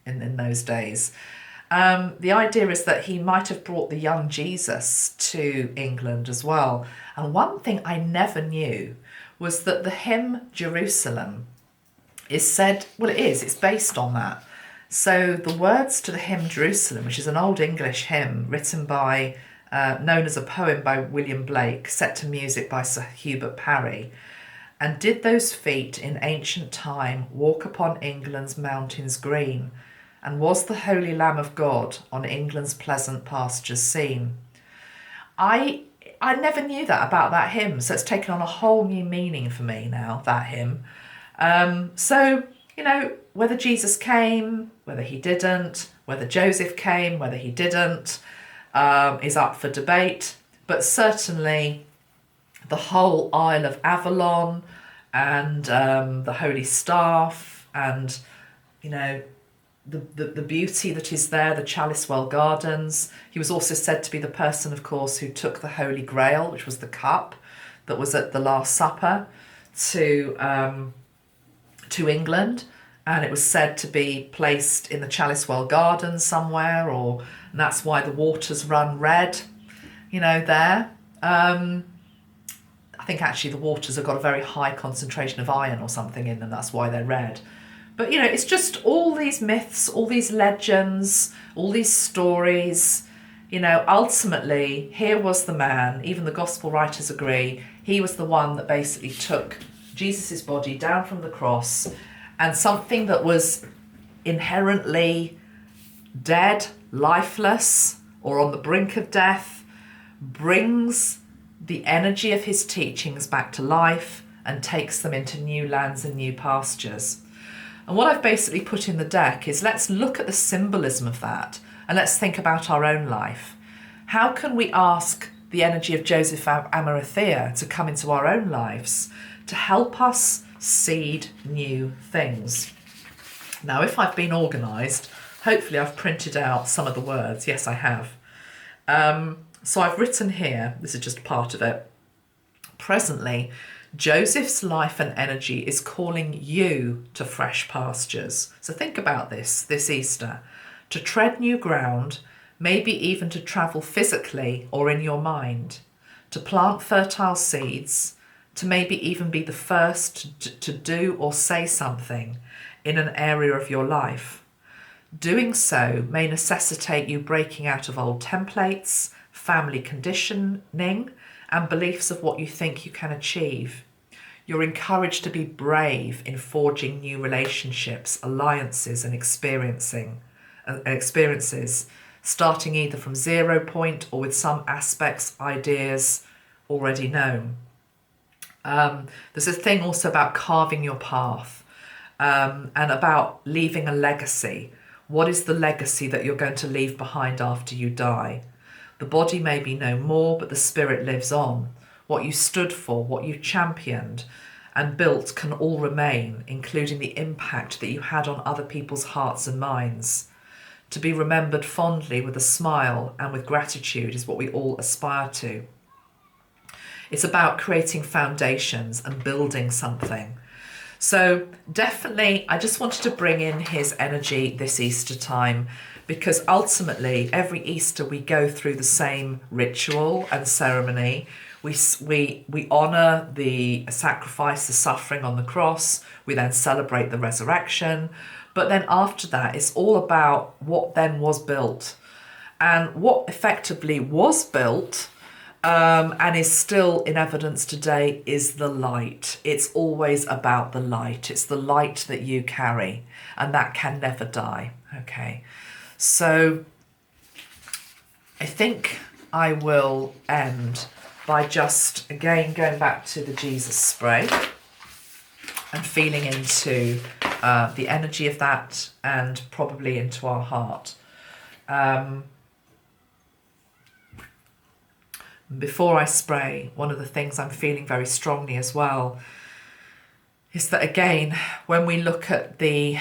Speaker 1: in those days. The idea is that he might have brought the young Jesus to England as well. And one thing I never knew was that the hymn Jerusalem is said, it's based on that. So the words to the hymn Jerusalem, which is an old English hymn written by, known as a poem by William Blake, set to music by Sir Hubert Parry. And did those feet in ancient time walk upon England's mountains green? And was the Holy Lamb of God on England's pleasant pastures seen? I never knew that about that hymn, so it's taken on a whole new meaning for me now, that hymn. So, whether Jesus came, whether he didn't, whether Joseph came, whether he didn't, is up for debate. But certainly the whole Isle of Avalon and the Holy Staff and, the beauty that is there, the Chalice Well Gardens. He was also said to be the person, of course, who took the Holy Grail, which was the cup that was at the Last Supper, to England, and it was said to be placed in the Chalice Well Gardens somewhere, and that's why the waters run red, there. I think actually the waters have got a very high concentration of iron or something in them, that's why they're red. But, it's just all these myths, all these legends, all these stories. Ultimately, here was the man, even the gospel writers agree, he was the one that basically took Jesus's body down from the cross, and something that was inherently dead, lifeless, or on the brink of death, brings the energy of his teachings back to life and takes them into new lands and new pastures. And what I've basically put in the deck is, let's look at the symbolism of that and let's think about our own life. How can we ask the energy of Joseph of Arimathea to come into our own lives to help us seed new things? Now, if I've been organised, hopefully I've printed out some of the words. Yes, I have. So I've written here, this is just part of it. Presently, Joseph's life and energy is calling you to fresh pastures. So think about this Easter. To tread new ground, maybe even to travel physically or in your mind. To plant fertile seeds, to maybe even be the first to do or say something in an area of your life. Doing so may necessitate you breaking out of old templates, family conditioning, and beliefs of what you think you can achieve. You're encouraged to be brave in forging new relationships, alliances, and experiences, starting either from 0 point or with some aspects, ideas already known. There's a thing also about carving your path, and about leaving a legacy. What is the legacy that you're going to leave behind after you die? The body may be no more, but the spirit lives on. What you stood for, what you championed and built can all remain, including the impact that you had on other people's hearts and minds. To be remembered fondly with a smile and with gratitude is what we all aspire to. It's about creating foundations and building something. So definitely, I just wanted to bring in his energy this Easter time, because ultimately every Easter we go through the same ritual and ceremony. We honour the sacrifice, the suffering on the cross. We then celebrate the resurrection. But then after that, it's all about what then was built. And what effectively was built and is still in evidence today is the light. It's always about the light. It's the light that you carry, and that can never die. Okay, so I think I will end by just again going back to the Jesus spray and feeling into the energy of that, and probably into our heart. Before I spray, one of the things I'm feeling very strongly as well is that, again, when we look at the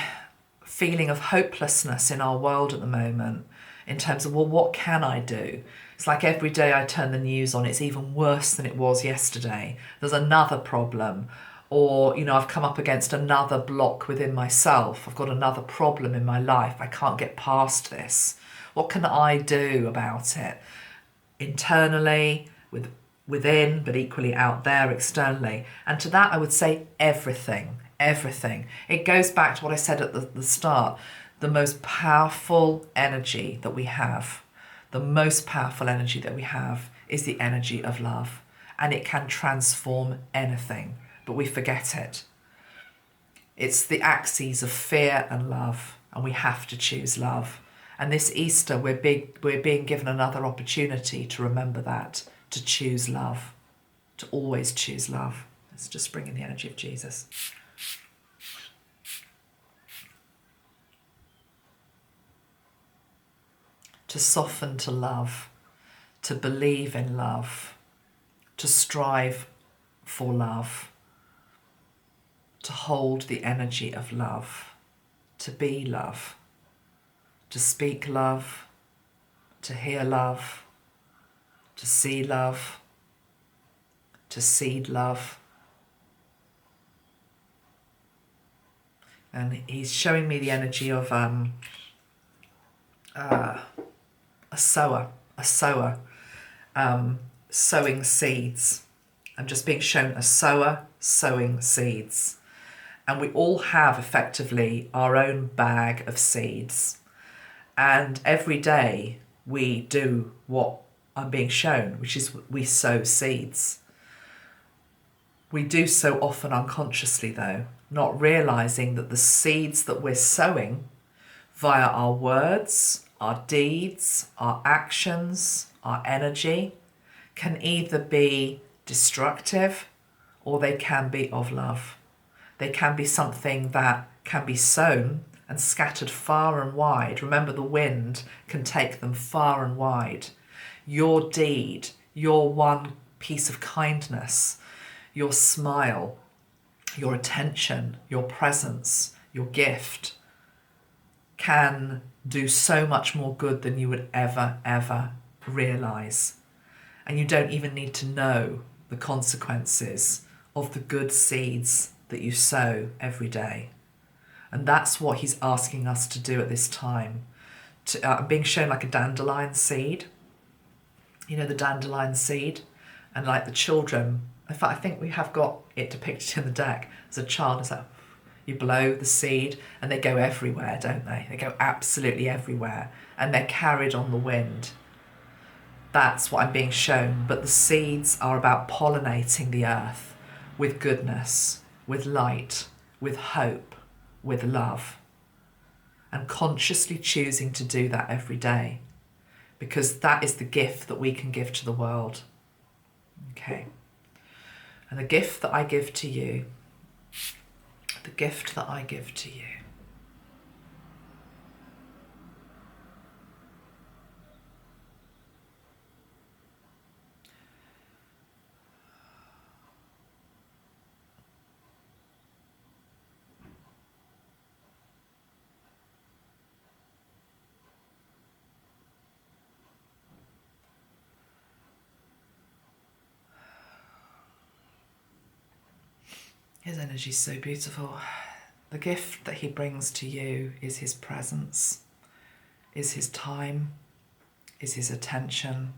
Speaker 1: feeling of hopelessness in our world at the moment, in terms of, well, what can I do? It's like every day I turn the news on, it's even worse than it was yesterday. There's another problem. Or, I've come up against another block within myself. I've got another problem in my life. I can't get past this. What can I do about it? Internally, within, but equally out there externally. And to that I would say everything. It goes back to what I said at the start. The most powerful energy that we have, is the energy of love. And it can transform anything, but we forget it. It's the axes of fear and love, and we have to choose love. And this Easter, we're being given another opportunity to remember that, to choose love, to always choose love. Let's just bring in the energy of Jesus. To soften to love, to believe in love, to strive for love, to hold the energy of love, to be love. to speak love, to hear love, to see love, to seed love. And he's showing me the energy of a sower, sowing seeds. I'm just being shown a sower sowing seeds. And we all have effectively our own bag of seeds. And every day we do what I'm being shown, which is we sow seeds. We do so often unconsciously though, not realizing that the seeds that we're sowing via our words, our deeds, our actions, our energy can either be destructive or they can be of love. They can be something that can be sown and scattered far and wide. Remember, the wind can take them far and wide. Your deed, your one piece of kindness, your smile, your attention, your presence, your gift can do so much more good than you would ever realize. And you don't even need to know the consequences of the good seeds that you sow every day. And that's what he's asking us to do at this time. I'm being shown like a dandelion seed. You know, the dandelion seed? And like the children, in fact, I think we have got it depicted in the deck as a child. It's like, you blow the seed and they go everywhere, don't they? They go absolutely everywhere and they're carried on the wind. That's what I'm being shown. But the seeds are about pollinating the earth with goodness, with light, with hope, with love, and consciously choosing to do that every day, because that is the gift that we can give to the world. Okay. And the gift that I give to you, the gift that I give to you, his energy is so beautiful. The gift that he brings to you is his presence, is his time, is his attention,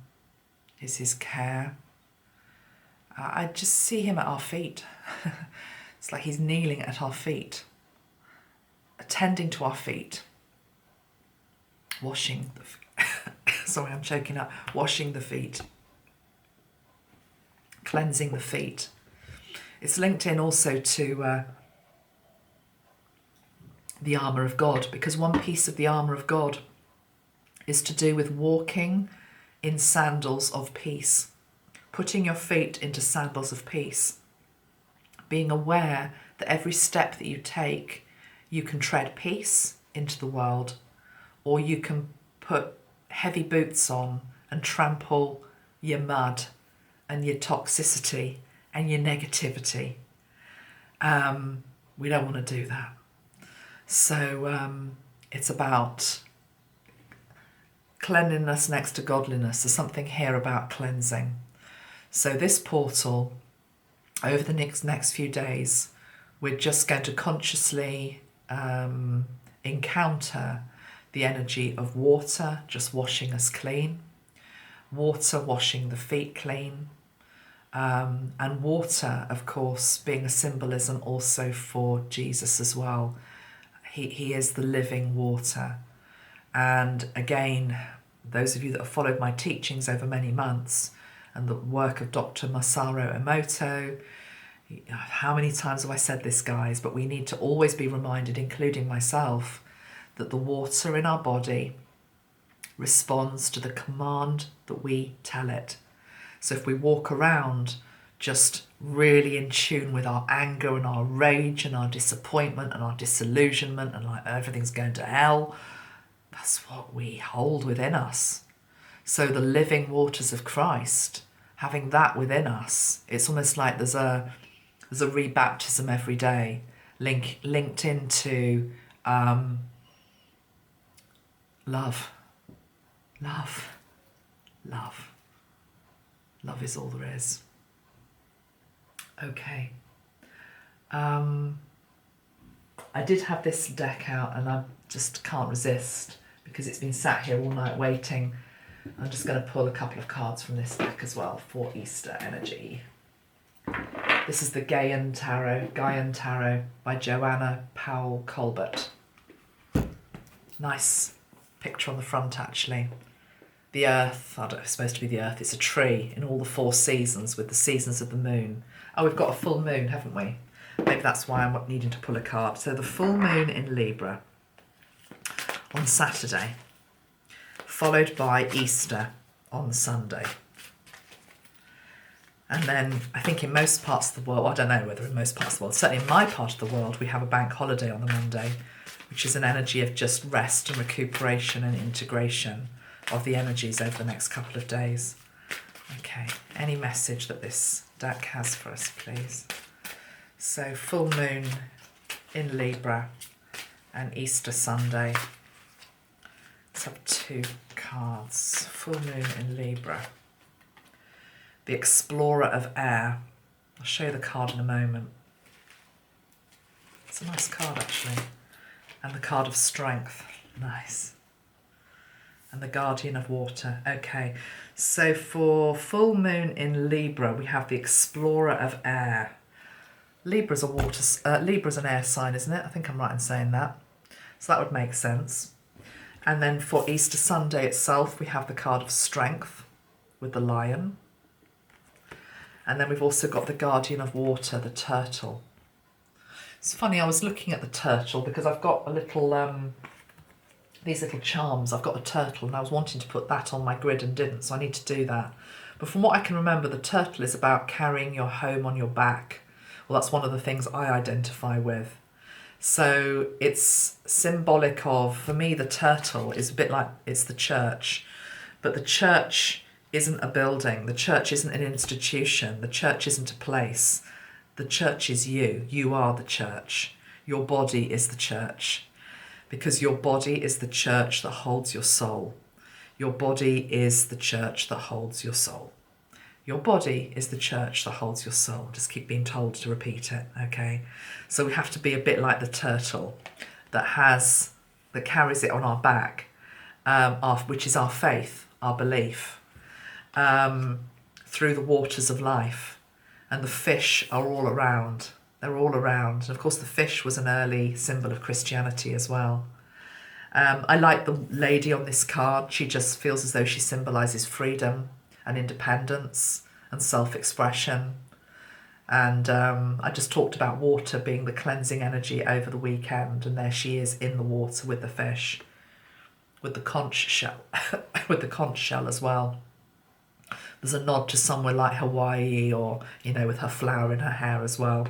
Speaker 1: is his care. I just see him at our feet. It's like he's kneeling at our feet, attending to our feet, washing the sorry, I'm choking up. Washing the feet, cleansing the feet. It's linked in also to the armour of God, because one piece of the armour of God is to do with walking in sandals of peace, putting your feet into sandals of peace, being aware that every step that you take, you can tread peace into the world, or you can put heavy boots on and trample your mud and your toxicity and your negativity. We don't want to do that. So it's about cleanliness next to godliness. There's something here about cleansing. So this portal, over the next few days, we're just going to consciously encounter the energy of water just washing us clean, water washing the feet clean, and water, of course, being a symbolism also for Jesus as well. He is the living water. And again, those of you that have followed my teachings over many months and the work of Dr. Masaru Emoto, how many times have I said this, guys? But we need to always be reminded, including myself, that the water in our body responds to the command that we tell it. So if we walk around just really in tune with our anger and our rage and our disappointment and our disillusionment and like everything's going to hell, that's what we hold within us. So the living waters of Christ, having that within us, it's almost like there's a rebaptism every linked into Love, love, love. Love is all there is. Okay. I did have this deck out and I just can't resist because it's been sat here all night waiting. I'm just going to pull a couple of cards from this deck as well for Easter energy. This is the Gaian Tarot by Joanna Powell Colbert. Nice picture on the front actually. The earth, I don't know, it's supposed to be the earth, it's a tree in all the 4 seasons with the seasons of the moon. Oh, we've got a full moon, haven't we? Maybe that's why I'm needing to pull a card. So the full moon in Libra on Saturday, followed by Easter on Sunday. And then I think in most parts of the world, I don't know whether in most parts of the world, certainly in my part of the world, we have a bank holiday on the Monday, which is an energy of just rest and recuperation and integration of the energies over the next couple of days. Okay, any message that this deck has for us, please? So full moon in Libra and Easter Sunday. Let's have 2 cards. Full moon in Libra. The Explorer of Air. I'll show you the card in a moment. It's a nice card actually. And the card of Strength. Nice. And the Guardian of Water. Okay, so for full moon in Libra, we have the Explorer of Air. Libra's Libra's an air sign, isn't it? I think I'm right in saying that. So that would make sense. And then for Easter Sunday itself, we have the card of Strength with the lion. And then we've also got the Guardian of Water, the turtle. It's funny, I was looking at the turtle because I've got a little, these little charms. I've got the turtle and I was wanting to put that on my grid and didn't, so I need to do that. But from what I can remember, the turtle is about carrying your home on your back. Well, that's one of the things I identify with. So it's symbolic of, for me, the turtle is a bit like it's the church, but the church isn't a building. The church isn't an institution. The church isn't a place. The church is you. You are the church. Your body is the church, because your body is the church that holds your soul. Your body is the church that holds your soul. Your body is the church that holds your soul. Just keep being told to repeat it, okay? So we have to be a bit like the turtle that carries it on our back, which is our faith, our belief, through the waters of life. And the fish are all around. They're all around. And of course, the fish was an early symbol of Christianity as well. I like the lady on this card. She just feels as though she symbolises freedom and independence and self-expression. And I just talked about water being the cleansing energy over the weekend, and there she is in the water with the fish, with the conch shell, with the conch shell as well. There's a nod to somewhere like Hawaii, or, you know, with her flower in her hair as well.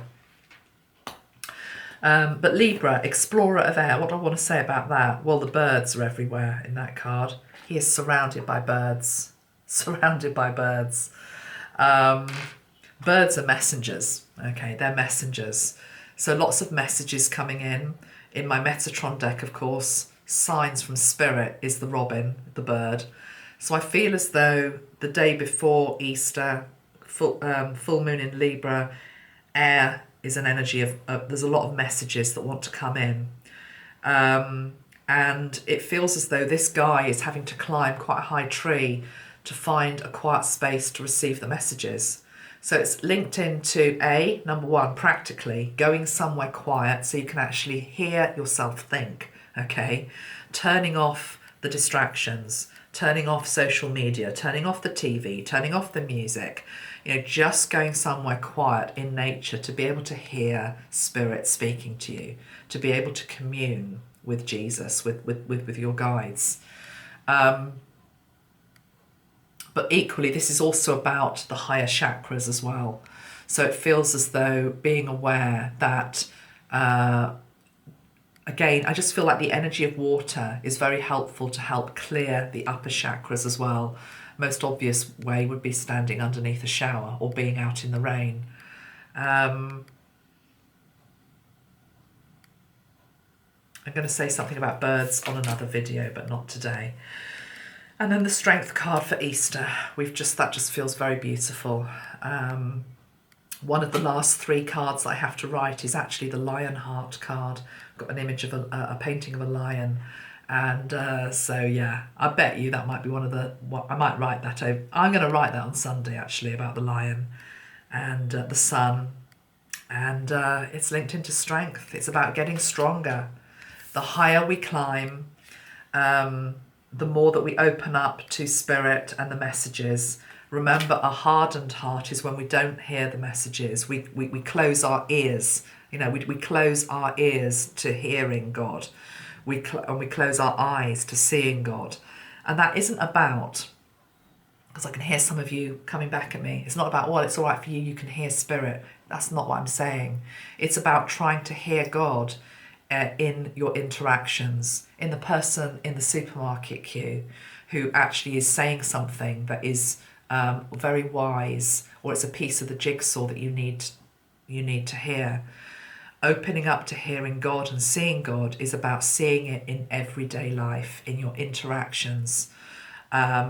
Speaker 1: But Libra, Explorer of Air, what do I want to say about that? Well, the birds are everywhere in that card. He is surrounded by birds. Surrounded by birds. Birds are messengers, okay? They're messengers. So lots of messages coming in. In my Metatron deck, of course, signs from Spirit is the robin, the bird. So I feel as though the day before Easter, full moon in Libra, air is an energy of, there's a lot of messages that want to come in. And it feels as though this guy is having to climb quite a high tree to find a quiet space to receive the messages. So it's linked into number 1, practically going somewhere quiet so you can actually hear yourself think, okay? Turning off the distractions, turning off social media, turning off the TV, turning off the music, you know, just going somewhere quiet in nature to be able to hear Spirit speaking to you, to be able to commune with Jesus, with your guides. But equally, this is also about the higher chakras as well. So it feels as though being aware that, again, I just feel like the energy of water is very helpful to help clear the upper chakras as well. Most obvious way would be standing underneath a shower or being out in the rain. I'm going to say something about birds on another video, but not today. And then the Strength card for Easter. That just feels very beautiful. One of the last 3 cards that I have to write is actually the Lionheart card. I've got an image of a painting of a lion. And so, yeah, I bet you that might be one of the... I might write that over. I'm going to write that on Sunday, actually, about the lion and the sun. And it's linked into strength. It's about getting stronger. The higher we climb, the more that we open up to spirit and the messages. Remember, a hardened heart is when we don't hear the messages. We close our ears. You know, we close our ears to hearing God. And we close our eyes to seeing God. And that isn't about, because I can hear some of you coming back at me, it's not about, well, it's all right for you, you can hear spirit. That's not what I'm saying. It's about trying to hear God in your interactions, in the person in the supermarket queue who actually is saying something that is very wise, or it's a piece of the jigsaw that you need to hear. Opening up to hearing God and seeing God is about seeing it in everyday life, in your interactions,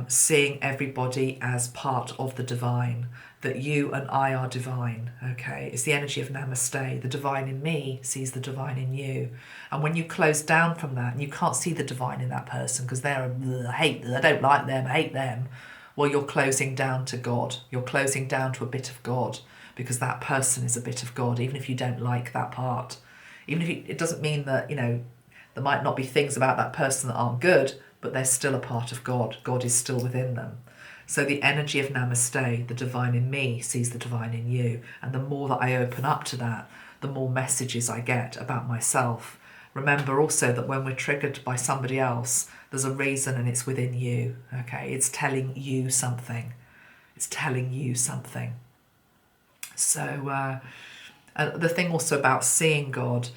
Speaker 1: seeing everybody as part of the divine, that you and I are divine, okay? It's the energy of Namaste. The divine in me sees the divine in you. And when you close down from that, and you can't see the divine in that person because I don't like them, I hate them, well, you're closing down to God. You're closing down to a bit of God, because that person is a bit of God, even if you don't like that part. Even if it doesn't mean that, you know, there might not be things about that person that aren't good, but they're still a part of God. God is still within them. So the energy of Namaste, the divine in me, sees the divine in you. And the more that I open up to that, the more messages I get about myself. Remember also that when we're triggered by somebody else, there's a reason, and it's within you, okay? It's telling you something. It's telling you something. So the thing also about seeing God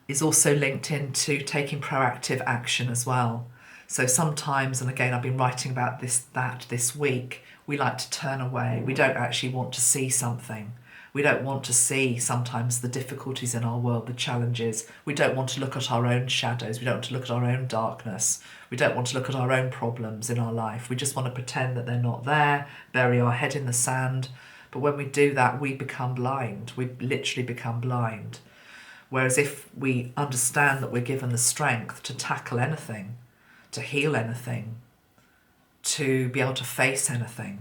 Speaker 1: is also linked into taking proactive action as well. So sometimes, and again, I've been writing about this week, we like to turn away. We don't actually want to see something. We don't want to see sometimes the difficulties in our world, the challenges. We don't want to look at our own shadows. We don't want to look at our own darkness. We don't want to look at our own problems in our life. We just want to pretend that they're not there, bury our head in the sand. But when we do that, we become blind. We literally become blind. Whereas if we understand that we're given the strength to tackle anything, to heal anything, to be able to face anything,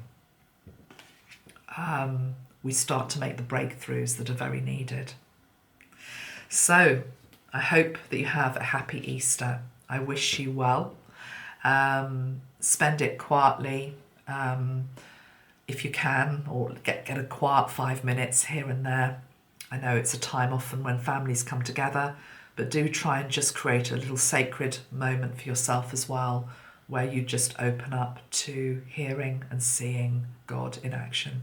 Speaker 1: we start to make the breakthroughs that are very needed. So I hope that you have a happy Easter. I wish you well. Spend it quietly if you can, or get a quiet 5 minutes here and there. I know it's a time often when families come together, but do try and just create a little sacred moment for yourself as well, where you just open up to hearing and seeing God in action.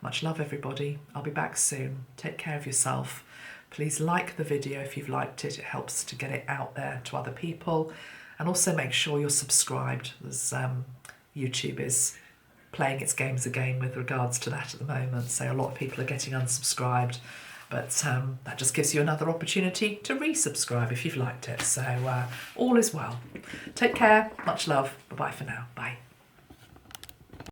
Speaker 1: Much love, everybody. I'll be back soon. Take care of yourself. Please like the video if you've liked it. It helps to get it out there to other people. And also make sure you're subscribed, as YouTube is playing its games again with regards to that at the moment. So a lot of people are getting unsubscribed. But that just gives you another opportunity to resubscribe if you've liked it. So all is well. Take care. Much love. Bye-bye for now. Bye.